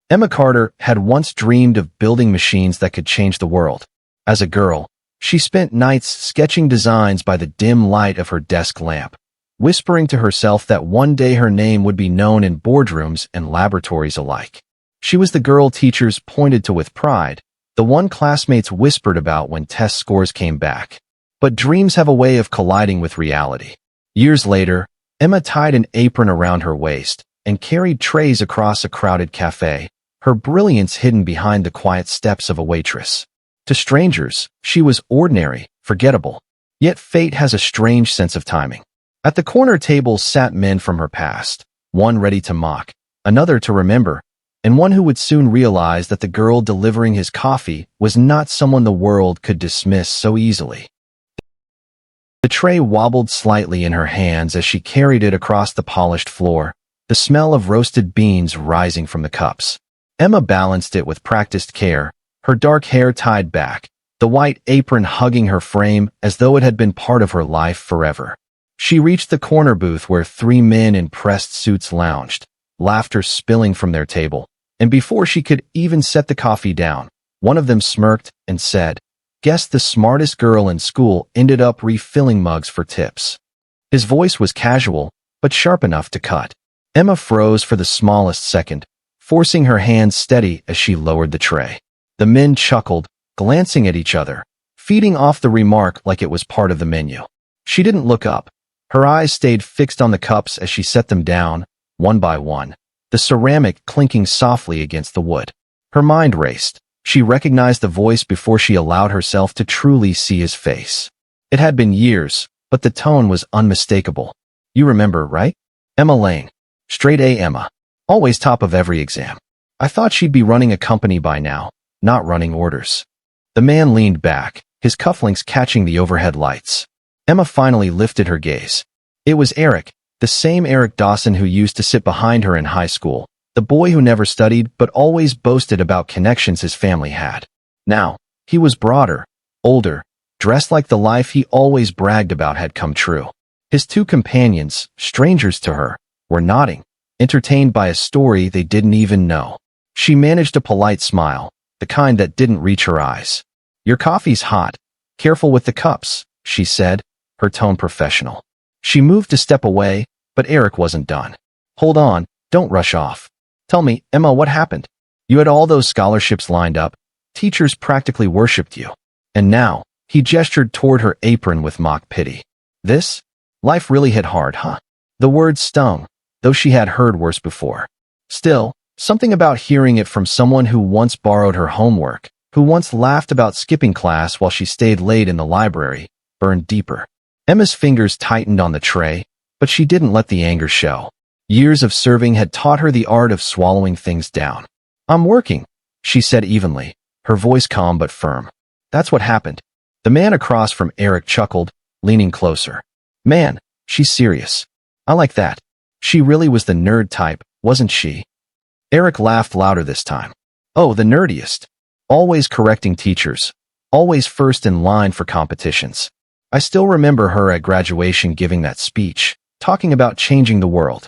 Emma Carter had once dreamed of building machines that could change the world. As a girl, she spent nights sketching designs by the dim light of her desk lamp, whispering to herself that one day her name would be known in boardrooms and laboratories alike. She was the girl teachers pointed to with pride, the one classmates whispered about when test scores came back. But dreams have a way of colliding with reality. Years later, Emma tied an apron around her waist and carried trays across a crowded cafe, her brilliance hidden behind the quiet steps of a waitress. To strangers, she was ordinary, forgettable. Yet fate has a strange sense of timing. At the corner tables sat men from her past, one ready to mock, another to remember, and one who would soon realize that the girl delivering his coffee was not someone the world could dismiss so easily. The tray wobbled slightly in her hands as she carried it across the polished floor, the smell of roasted beans rising from the cups. Emma balanced it with practiced care, her dark hair tied back, the white apron hugging her frame as though it had been part of her life forever. She reached the corner booth where three men in pressed suits lounged, laughter spilling from their table, and before she could even set the coffee down, one of them smirked and said, "Guess the smartest girl in school ended up refilling mugs for tips." His voice was casual, but sharp enough to cut. Emma froze for the smallest second, forcing her hands steady as she lowered the tray. The men chuckled, glancing at each other, feeding off the remark like it was part of the menu. She didn't look up. Her eyes stayed fixed on the cups as she set them down, one by one, the ceramic clinking softly against the wood. Her mind raced. She recognized the voice before she allowed herself to truly see his face. It had been years, but the tone was unmistakable. "You remember, right? Emma Lane. Straight A Emma. Always top of every exam. I thought she'd be running a company by now, not running orders." The man leaned back, his cufflinks catching the overhead lights. Emma finally lifted her gaze. It was Eric, the same Eric Dawson who used to sit behind her in high school, the boy who never studied but always boasted about connections his family had. Now, he was broader, older, dressed like the life he always bragged about had come true. His two companions, strangers to her, were nodding, entertained by a story they didn't even know. She managed a polite smile, the kind that didn't reach her eyes. "Your coffee's hot. Careful with the cups," she said, her tone professional. She moved to step away, but Eric wasn't done. "Hold on, don't rush off. Tell me, Emma, what happened? You had all those scholarships lined up. Teachers practically worshipped you. And now," he gestured toward her apron with mock pity. "This? Life really hit hard, huh?" The words stung, though she had heard worse before. Still, something about hearing it from someone who once borrowed her homework, who once laughed about skipping class while she stayed late in the library, burned deeper. Emma's fingers tightened on the tray, but she didn't let the anger show. Years of serving had taught her the art of swallowing things down. "I'm working," she said evenly, her voice calm but firm. "That's what happened." The man across from Eric chuckled, leaning closer. "Man, she's serious. I like that. She really was the nerd type, wasn't she?" Eric laughed louder this time. "Oh, the nerdiest. Always correcting teachers. Always first in line for competitions. I still remember her at graduation giving that speech, talking about changing the world."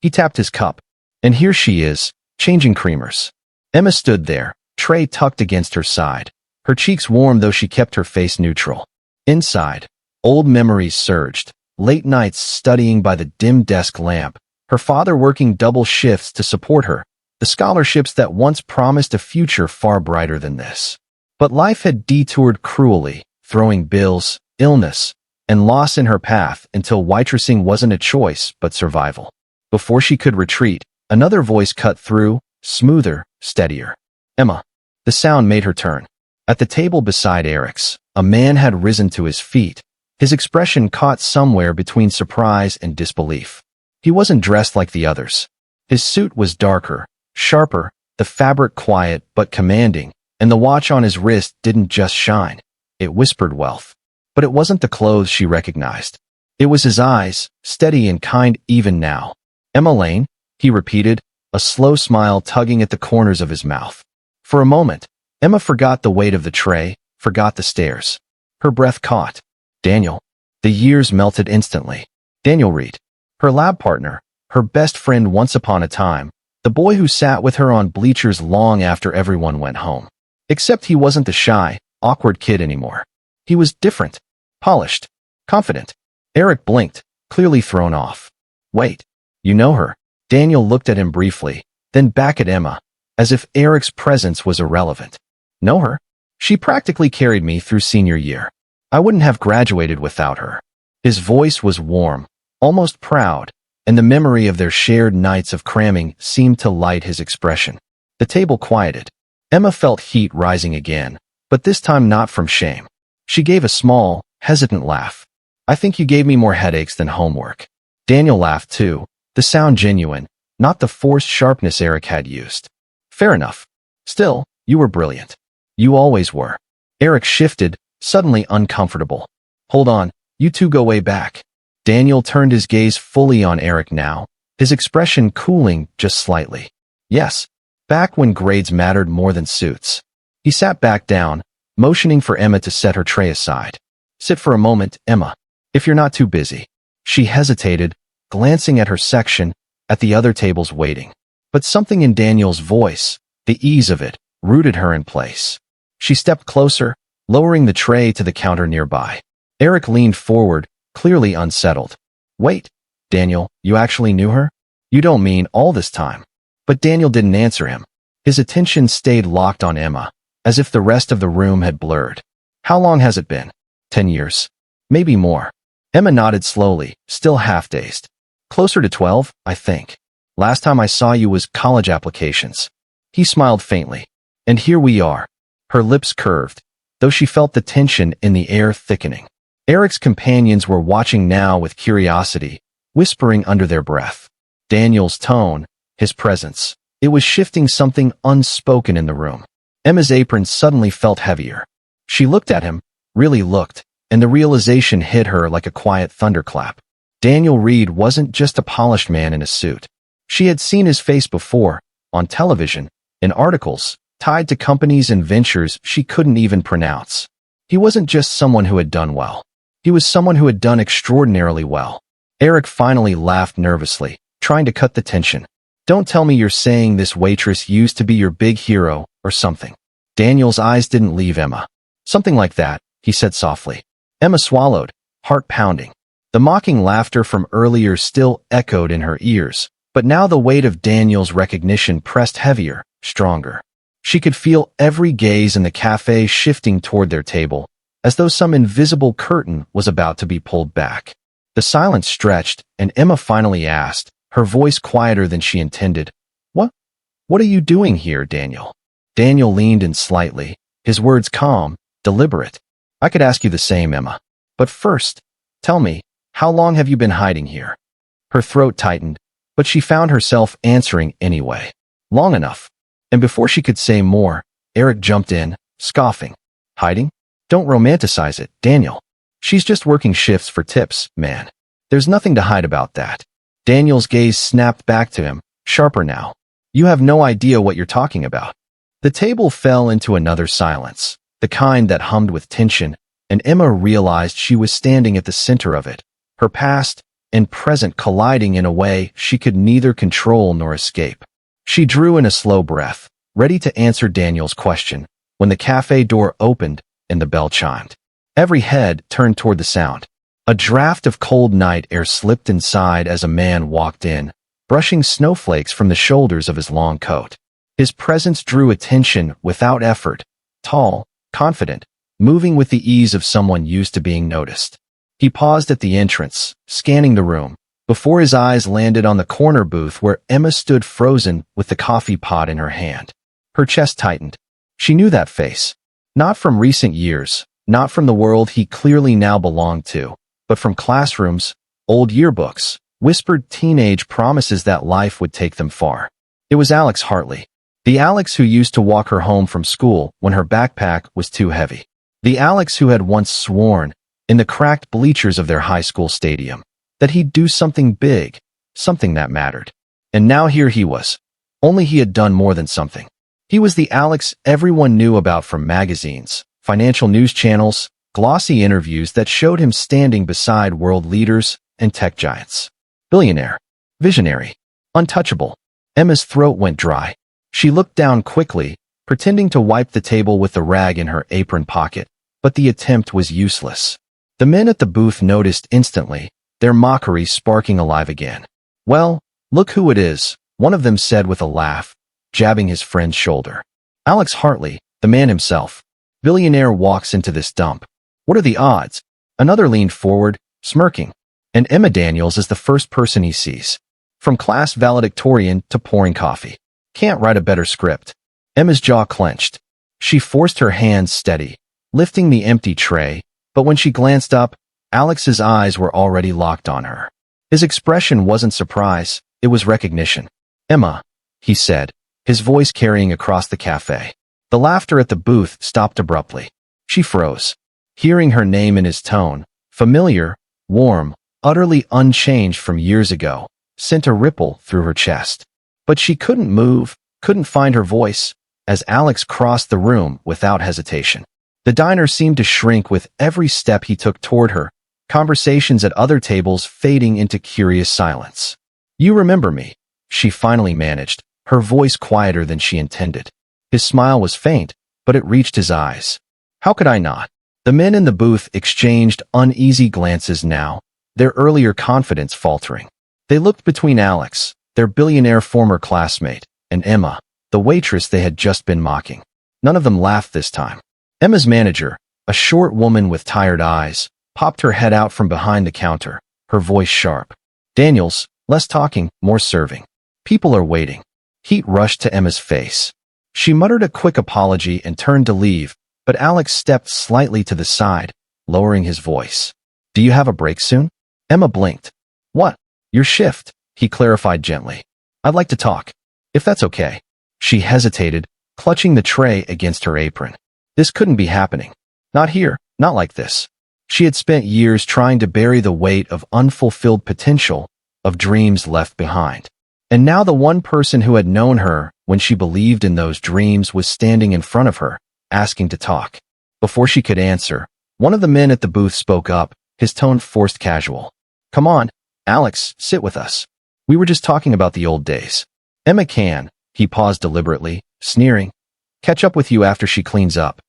He tapped his cup. "And here she is, changing creamers." Emma stood there, tray tucked against her side, her cheeks warm though she kept her face neutral. Inside, old memories surged, late nights studying by the dim desk lamp, her father working double shifts to support her, the scholarships that once promised a future far brighter than this. But life had detoured cruelly, throwing bills, illness, and loss in her path until waitressing wasn't a choice but survival. Before she could retreat, another voice cut through, smoother, steadier. "Emma." The sound made her turn. At the table beside Eric's, a man had risen to his feet, his expression caught somewhere between surprise and disbelief. He wasn't dressed like the others. His suit was darker, sharper, the fabric quiet but commanding, and the watch on his wrist didn't just shine. It whispered wealth. But it wasn't the clothes she recognized. It was his eyes, steady and kind even now. "Emma Lane," he repeated, a slow smile tugging at the corners of his mouth. For a moment, Emma forgot the weight of the tray, forgot the stairs. Her breath caught. Daniel. The years melted instantly. Daniel Reed. Her lab partner, her best friend once upon a time, The boy who sat with her on bleachers long after everyone went home. Except he wasn't the shy, awkward kid anymore. He was different, polished, confident. Eric blinked, clearly thrown off. Wait, you know her? Daniel looked at him briefly, then back at Emma, as if Eric's presence was irrelevant. Know her? She practically carried me through senior year. I wouldn't have graduated without her. His voice was warm, almost proud, and the memory of their shared nights of cramming seemed to light his expression. The table quieted. Emma felt heat rising again, but this time not from shame. She gave a small, hesitant laugh. I think you gave me more headaches than homework. Daniel laughed too, the sound genuine, not the forced sharpness Eric had used. Fair enough. Still, you were brilliant. You always were. Eric shifted, suddenly uncomfortable. Hold on, you two go way back. Daniel turned his gaze fully on Eric now, his expression cooling just slightly. Yes, back when grades mattered more than suits. He sat back down, motioning for Emma to set her tray aside. Sit for a moment, Emma, if you're not too busy. She hesitated, glancing at her section, at the other tables waiting. But something in Daniel's voice, the ease of it, rooted her in place. She stepped closer, lowering the tray to the counter nearby. Eric leaned forward, clearly unsettled. Wait, Daniel, you actually knew her? You don't mean all this time. But Daniel didn't answer him. His attention stayed locked on Emma, as if the rest of the room had blurred. How long has it been? 10 years. Maybe more. Emma nodded slowly, still half-dazed. Closer to 12, I think. Last time I saw you was college applications. He smiled faintly. And here we are. Her lips curved, though she felt the tension in the air thickening. Eric's companions were watching now with curiosity, whispering under their breath. Daniel's tone, his presence, it was shifting something unspoken in the room. Emma's apron suddenly felt heavier. She looked at him, really looked, and the realization hit her like a quiet thunderclap. Daniel Reed wasn't just a polished man in a suit. She had seen his face before, on television, in articles, tied to companies and ventures she couldn't even pronounce. He wasn't just someone who had done well. He was someone who had done extraordinarily well. Eric finally laughed nervously, trying to cut the tension. Don't tell me you're saying this waitress used to be your big hero, or something. Daniel's eyes didn't leave Emma. Something like that, he said softly. Emma swallowed, heart pounding. The mocking laughter from earlier still echoed in her ears, but now the weight of Daniel's recognition pressed heavier, stronger. She could feel every gaze in the cafe shifting toward their table, as though some invisible curtain was about to be pulled back. The silence stretched, and Emma finally asked, her voice quieter than she intended, What are you doing here, Daniel? Daniel leaned in slightly, his words calm, deliberate. I could ask you the same, Emma. But first, tell me, how long have you been hiding here? Her throat tightened, but she found herself answering anyway. Long enough. And before she could say more, Eric jumped in, scoffing. Hiding? Don't romanticize it, Daniel. She's just working shifts for tips, man. There's nothing to hide about that. Daniel's gaze snapped back to him, sharper now. You have no idea what you're talking about. The table fell into another silence, the kind that hummed with tension, and Emma realized she was standing at the center of it, her past and present colliding in a way she could neither control nor escape. She drew in a slow breath, ready to answer Daniel's question, when the cafe door opened and the bell chimed. Every head turned toward the sound. A draft of cold night air slipped inside as a man walked in, brushing snowflakes from the shoulders of his long coat. His presence drew attention without effort, tall, confident, moving with the ease of someone used to being noticed. He paused at the entrance, scanning the room, before his eyes landed on the corner booth where Emma stood frozen with the coffee pot in her hand. Her chest tightened. She knew that face. Not from recent years, not from the world he clearly now belonged to, but from classrooms, old yearbooks, whispered teenage promises that life would take them far. It was Alex Hartley. The Alex who used to walk her home from school when her backpack was too heavy. The Alex who had once sworn, in the cracked bleachers of their high school stadium, that he'd do something big, something that mattered. And now here he was. Only he had done more than something. He was the Alex everyone knew about from magazines, financial news channels, glossy interviews that showed him standing beside world leaders and tech giants. Billionaire. Visionary. Untouchable. Emma's throat went dry. She looked down quickly, pretending to wipe the table with the rag in her apron pocket, but the attempt was useless. The men at the booth noticed instantly, their mockery sparking alive again. "Well, look who it is," one of them said with a laugh, jabbing his friend's shoulder. "Alex Hartley, the man himself. Billionaire walks into this dump. What are the odds?" Another leaned forward, smirking. And Emma Daniels is the first person he sees. From class valedictorian to pouring coffee. Can't write a better script. Emma's jaw clenched. She forced her hands steady, lifting the empty tray, but when she glanced up, Alex's eyes were already locked on her. His expression wasn't surprise, it was recognition. "Emma," he said, his voice carrying across the cafe. The laughter at the booth stopped abruptly. She froze. Hearing her name in his tone, familiar, warm, utterly unchanged from years ago, sent a ripple through her chest. But she couldn't move, couldn't find her voice, as Alex crossed the room without hesitation. The diner seemed to shrink with every step he took toward her, conversations at other tables fading into curious silence. "You remember me," she finally managed, her voice quieter than she intended. His smile was faint, but it reached his eyes. "How could I not?" The men in the booth exchanged uneasy glances now, their earlier confidence faltering. They looked between Alex, their billionaire former classmate, and Emma, the waitress they had just been mocking. None of them laughed this time. Emma's manager, a short woman with tired eyes, popped her head out from behind the counter, her voice sharp. "Daniels, less talking, more serving. People are waiting." Heat rushed to Emma's face. She muttered a quick apology and turned to leave, but Alex stepped slightly to the side, lowering his voice. "Do you have a break soon?" Emma blinked. "What? Your shift," he clarified gently. "I'd like to talk, if that's okay." She hesitated, clutching the tray against her apron. This couldn't be happening. Not here, not like this. She had spent years trying to bury the weight of unfulfilled potential, of dreams left behind. And now the one person who had known her when she believed in those dreams was standing in front of her, asking to talk. Before she could answer, one of the men at the booth spoke up, his tone forced casual. "Come on, Alex, sit with us. We were just talking about the old days." "Emma can," he paused deliberately, sneering, "catch up with you after she cleans up."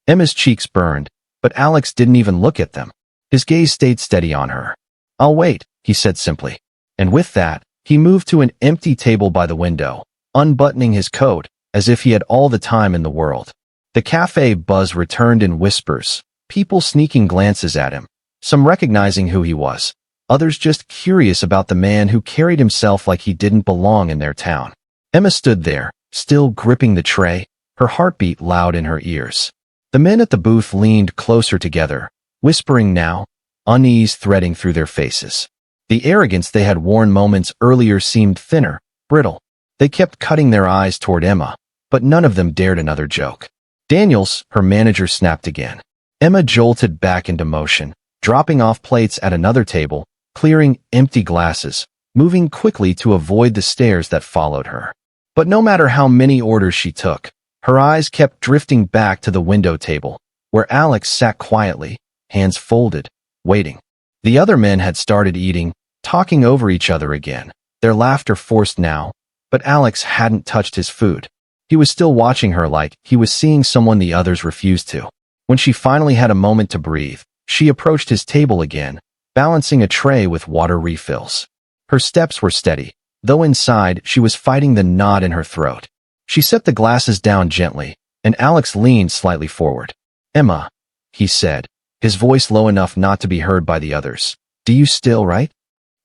Emma's cheeks burned, but Alex didn't even look at them. His gaze stayed steady on her. "I'll wait," he said simply. And with that, he moved to an empty table by the window, unbuttoning his coat, as if he had all the time in the world. The cafe buzz returned in whispers, people sneaking glances at him, some recognizing who he was, others just curious about the man who carried himself like he didn't belong in their town. Emma stood there, still gripping the tray, her heartbeat loud in her ears. The men at the booth leaned closer together, whispering now, unease threading through their faces. The arrogance they had worn moments earlier seemed thinner, brittle. They kept cutting their eyes toward Emma, but none of them dared another joke. "Daniels," her manager snapped again. Emma jolted back into motion, dropping off plates at another table, clearing empty glasses, moving quickly to avoid the stares that followed her. But no matter how many orders she took, her eyes kept drifting back to the window table, where Alex sat quietly, hands folded, waiting. The other men had started eating, talking over each other again, their laughter forced now, but Alex hadn't touched his food. He was still watching her like he was seeing someone the others refused to. When she finally had a moment to breathe, she approached his table again, balancing a tray with water refills. Her steps were steady, though inside she was fighting the knot in her throat. She set the glasses down gently, and Alex leaned slightly forward. "Emma," he said, his voice low enough not to be heard by the others. "Do you still write?"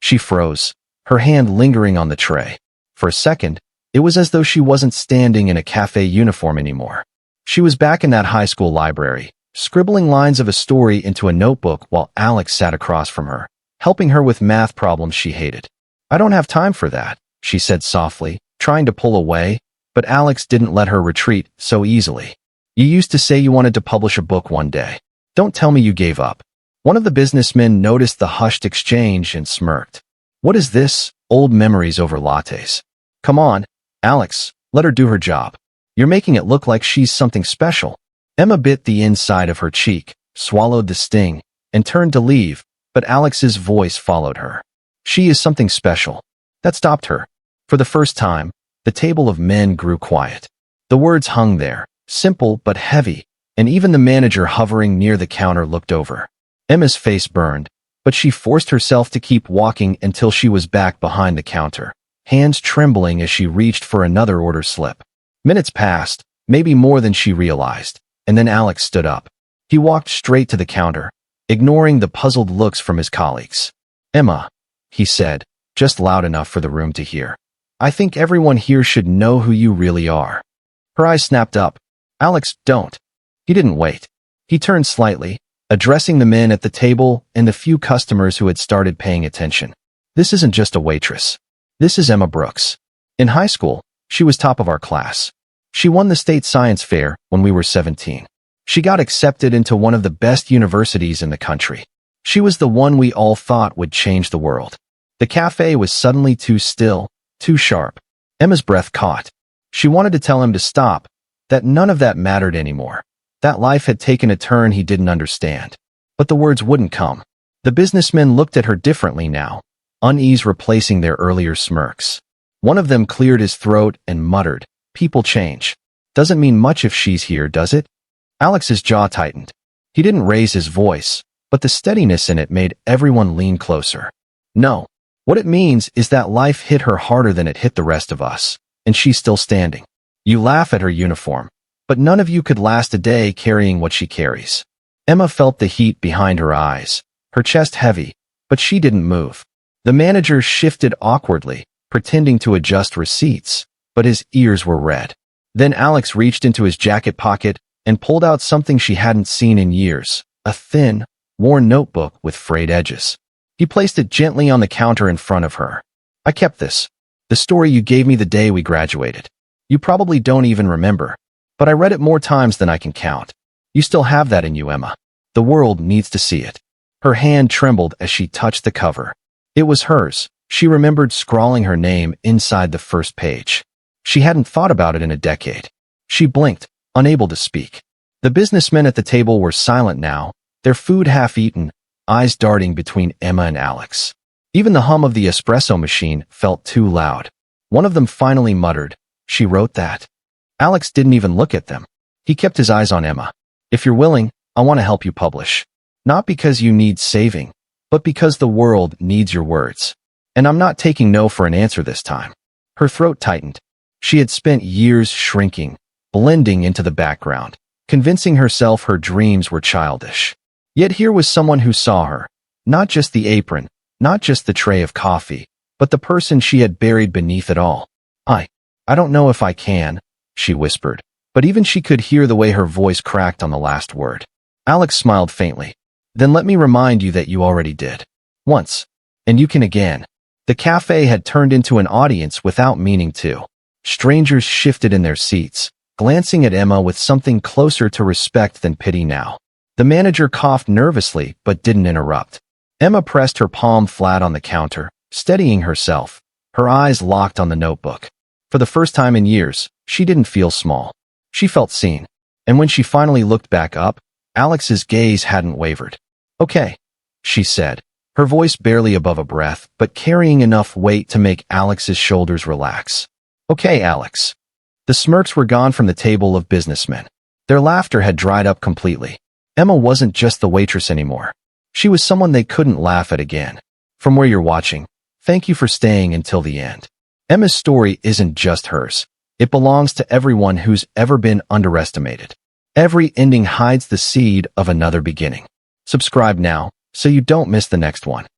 She froze, her hand lingering on the tray. For a second, it was as though she wasn't standing in a cafe uniform anymore. She was back in that high school library, scribbling lines of a story into a notebook while Alex sat across from her, helping her with math problems she hated. "I don't have time for that," she said softly, trying to pull away, but Alex didn't let her retreat so easily. "You used to say you wanted to publish a book one day. Don't tell me you gave up." One of the businessmen noticed the hushed exchange and smirked. "What is this? Old memories over lattes. Come on, Alex, let her do her job. You're making it look like she's something special." Emma bit the inside of her cheek, swallowed the sting, and turned to leave, but Alex's voice followed her. "She is something special." That stopped her. For the first time, The table of men grew quiet. The words hung there, simple but heavy, and even the manager hovering near the counter looked over. Emma's face burned, but she forced herself to keep walking until she was back behind the counter, hands trembling as she reached for another order slip. Minutes passed, maybe more than she realized, and then Alex stood up. He walked straight to the counter, ignoring the puzzled looks from his colleagues. "Emma," he said, just loud enough for the room to hear. "I think everyone here should know who you really are." Her eyes snapped up. "Alex, don't." He didn't wait. He turned slightly, addressing the men at the table and the few customers who had started paying attention. "This isn't just a waitress. This is Emma Brooks. In high school, she was top of our class. She won the state science fair when we were 17. She got accepted into one of the best universities in the country. She was the one we all thought would change the world." The cafe was suddenly too still, too sharp. Emma's breath caught. She wanted to tell him to stop, that none of that mattered anymore, that life had taken a turn he didn't understand. But the words wouldn't come. The businessmen looked at her differently now, unease replacing their earlier smirks. One of them cleared his throat and muttered, "People change. Doesn't mean much if she's here, does it?" Alex's jaw tightened. He didn't raise his voice, but the steadiness in it made everyone lean closer. "No. What it means is that life hit her harder than it hit the rest of us, and she's still standing. You laugh at her uniform, but none of you could last a day carrying what she carries." Emma felt the heat behind her eyes, her chest heavy, but she didn't move. The manager shifted awkwardly, pretending to adjust receipts, but his ears were red. Then Alex reached into his jacket pocket and pulled out something she hadn't seen in years, a thin, worn notebook with frayed edges. He placed it gently on the counter in front of her. "I kept this. The story you gave me the day we graduated. You probably don't even remember, but I read it more times than I can count. You still have that in you, Emma. The world needs to see it." Her hand trembled as she touched the cover. It was hers. She remembered scrawling her name inside the first page. She hadn't thought about it in a decade. She blinked, unable to speak. The businessmen at the table were silent now, their food half-eaten, eyes darting between Emma and Alex. Even the hum of the espresso machine felt too loud. One of them finally muttered, "She wrote that." Alex didn't even look at them. He kept his eyes on Emma. "If you're willing, I want to help you publish. Not because you need saving, but because the world needs your words. And I'm not taking no for an answer this time." Her throat tightened. She had spent years shrinking, blending into the background, convincing herself her dreams were childish. Yet here was someone who saw her, not just the apron, not just the tray of coffee, but the person she had buried beneath it all. I don't know if I can," she whispered, but even she could hear the way her voice cracked on the last word. Alex smiled faintly. "Then let me remind you that you already did. Once. And you can again." The cafe had turned into an audience without meaning to. Strangers shifted in their seats, glancing at Emma with something closer to respect than pity now. The manager coughed nervously but didn't interrupt. Emma pressed her palm flat on the counter, steadying herself, her eyes locked on the notebook. For the first time in years, she didn't feel small. She felt seen. And when she finally looked back up, Alex's gaze hadn't wavered. "Okay," she said, her voice barely above a breath, but carrying enough weight to make Alex's shoulders relax. "Okay, Alex." The smirks were gone from the table of businessmen. Their laughter had dried up completely. Emma wasn't just the waitress anymore. She was someone they couldn't laugh at again. From where you're watching, thank you for staying until the end. Emma's story isn't just hers. It belongs to everyone who's ever been underestimated. Every ending hides the seed of another beginning. Subscribe now, so you don't miss the next one.